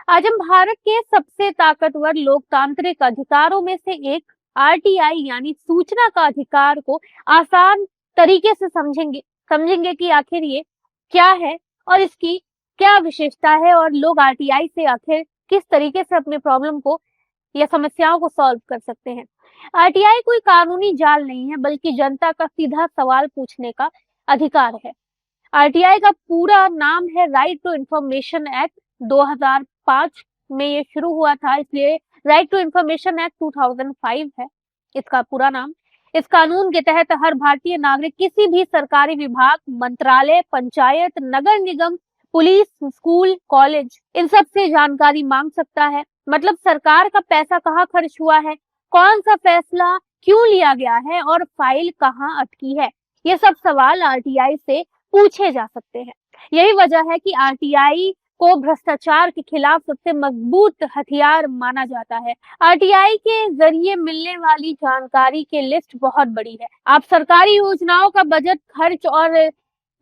आज हम भारत के सबसे ताकतवर लोकतांत्रिक अधिकारों में से एक आरटीआई यानी सूचना का अधिकार को आसान तरीके से समझेंगे कि आखिर ये क्या है और इसकी क्या विशेषता है और लोग आरटीआई से आखिर किस तरीके से अपने प्रॉब्लम को या समस्याओं को सॉल्व कर सकते हैं। आरटीआई कोई कानूनी जाल नहीं है बल्कि जनता का सीधा सवाल पूछने का अधिकार है। आरटीआई का पूरा नाम है राइट टू इंफॉर्मेशन एक्ट 2005 में ये शुरू हुआ था, इसलिए राइट टू इंफॉर्मेशन एक्ट 2005 है इसका पूरा नाम। इस कानून के तहत हर भारतीय नागरिक किसी भी सरकारी विभाग, मंत्रालय, पंचायत, नगर निगम, पुलिस, स्कूल, कॉलेज इन सब से जानकारी मांग सकता है। मतलब सरकार का पैसा कहाँ खर्च हुआ है, कौन सा फैसला क्यों लिया गया है और फाइल कहाँ अटकी है, ये सब सवाल आरटीआई से पूछे जा सकते हैं। यही वजह है कि आरटीआई को भ्रष्टाचार के खिलाफ सबसे मजबूत हथियार माना जाता है। आरटीआई के जरिए मिलने वाली जानकारी की लिस्ट बहुत बड़ी है। आप सरकारी योजनाओं का बजट, खर्च और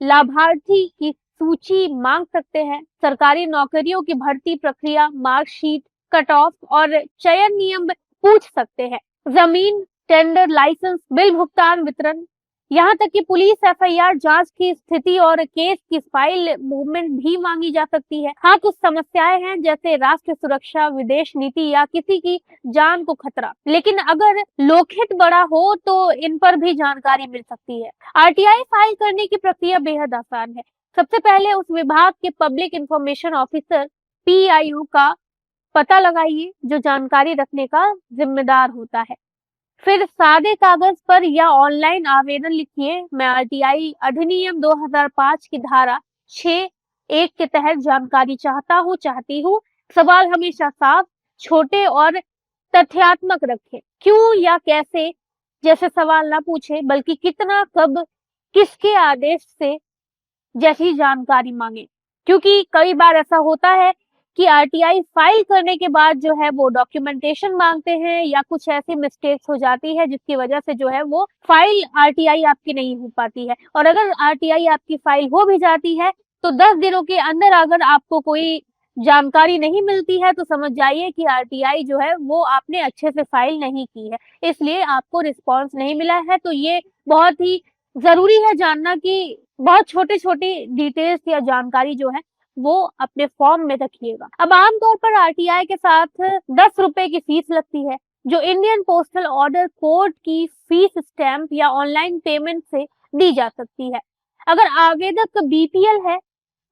लाभार्थी की सूची मांग सकते हैं। सरकारी नौकरियों की भर्ती प्रक्रिया, मार्कशीट, कट ऑफ और चयन नियम पूछ सकते हैं। जमीन, टेंडर, लाइसेंस, बिल भुगतान, वितरण, यहाँ तक कि पुलिस एफआईआर जांच की स्थिति और केस की फाइल मूवमेंट भी मांगी जा सकती है। हाँ, कुछ समस्याएं हैं जैसे राष्ट्र सुरक्षा, विदेश नीति या किसी की जान को खतरा, लेकिन अगर लोकहित बड़ा हो तो इन पर भी जानकारी मिल सकती है। आरटीआई फाइल करने की प्रक्रिया बेहद आसान है। सबसे पहले उस विभाग के पब्लिक इंफॉर्मेशन ऑफिसर पीआईओ का पता लगाइए जो जानकारी रखने का जिम्मेदार होता है। फिर सादे कागज पर या ऑनलाइन आवेदन लिखिए, मैं आरटीआई अधिनियम 2005 की धारा 6(1) के तहत जानकारी चाहती हूँ। सवाल हमेशा साफ, छोटे और तथ्यात्मक रखें। क्यों या कैसे जैसे सवाल ना पूछे बल्कि कितना, कब, किसके आदेश से जैसी जानकारी मांगे, क्योंकि कई बार ऐसा होता है कि आरटीआई फाइल करने के बाद जो है वो डॉक्यूमेंटेशन मांगते हैं या कुछ ऐसी मिस्टेक्स हो जाती है जिसकी वजह से जो है वो फाइल आरटीआई आपकी नहीं हो पाती है। और अगर आरटीआई आपकी फाइल हो भी जाती है तो 10 दिनों के अंदर अगर आपको कोई जानकारी नहीं मिलती है तो समझ जाइए कि आरटीआई जो है वो आपने अच्छे से फाइल नहीं की है, इसलिए आपको रिस्पॉन्स नहीं मिला है। तो ये बहुत ही जरूरी है जानना कि बहुत छोटे छोटे डिटेल्स या जानकारी जो है वो अपने फॉर्म में रखिएगा। अब आमतौर पर आरटीआई के साथ 10 रुपए की फीस लगती है, जो इंडियन पोस्टल ऑर्डर कोड की फीस स्टैंप या ऑनलाइन पेमेंट से दी जा सकती है। अगर आवेदक बीपीएल है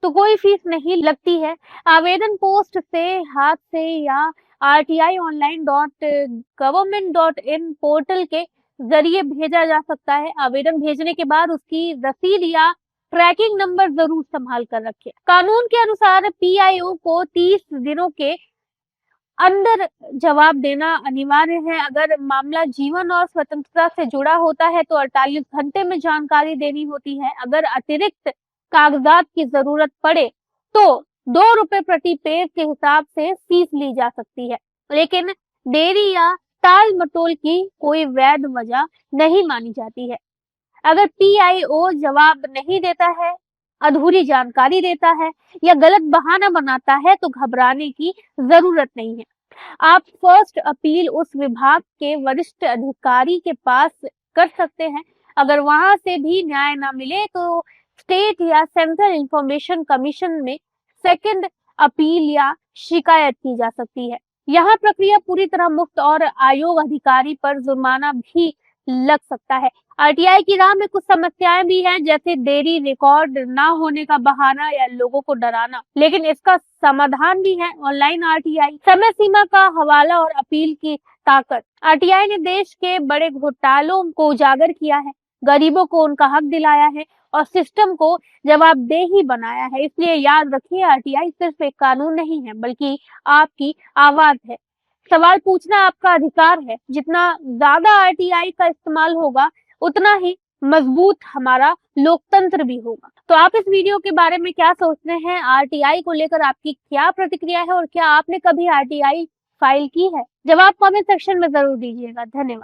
तो कोई फीस नहीं लगती है। आवेदन पोस्ट से, हाथ से या rti.online.government.in पोर्टल के जरिए भेजा जा सकता है। आवेदन भेजने के बाद उसकी रसीद या ट्रैकिंग नंबर जरूर संभाल कर रखें। कानून के अनुसार पीआईओ को 30 दिनों के अंदर जवाब देना अनिवार्य है। अगर मामला जीवन और स्वतंत्रता से जुड़ा होता है तो 48 घंटे में जानकारी देनी होती है। अगर अतिरिक्त कागजात की जरूरत पड़े तो 2 रुपए प्रति पेज के हिसाब से फीस ली जा सकती है, लेकिन देरी या टाल मटोल की कोई वैध वजह नहीं मानी जाती है। अगर पीआईओ जवाब नहीं देता है, अधूरी जानकारी देता है या गलत बहाना बनाता है तो घबराने की जरूरत नहीं है। आप फर्स्ट अपील उस विभाग के वरिष्ठ अधिकारी के पास कर सकते हैं। अगर वहां से भी न्याय ना मिले तो स्टेट या सेंट्रल इंफॉर्मेशन कमीशन में सेकंड अपील या शिकायत की जा सकती है। यहाँ प्रक्रिया पूरी तरह मुफ्त और आयोग अधिकारी पर जुर्माना भी लग सकता है। आरटीआई की राह में कुछ समस्याएं भी हैं जैसे देरी, रिकॉर्ड ना होने का बहाना या लोगों को डराना, लेकिन इसका समाधान भी है ऑनलाइन आरटीआई, समय सीमा का हवाला और अपील की ताकत। आरटीआई ने देश के बड़े घोटालों को उजागर किया है, गरीबों को उनका हक दिलाया है और सिस्टम को जवाबदेही बनाया है। इसलिए याद रखिए, आरटीआई सिर्फ एक कानून नहीं है बल्कि आपकी आवाज है। सवाल पूछना आपका अधिकार है। जितना ज्यादा आरटीआई का इस्तेमाल होगा उतना ही मजबूत हमारा लोकतंत्र भी होगा। तो आप इस वीडियो के बारे में क्या सोचते हैं? आरटीआई को लेकर आपकी क्या प्रतिक्रिया है और क्या आपने कभी आरटीआई फाइल की है? जवाब कमेंट सेक्शन में जरूर दीजिएगा। धन्यवाद।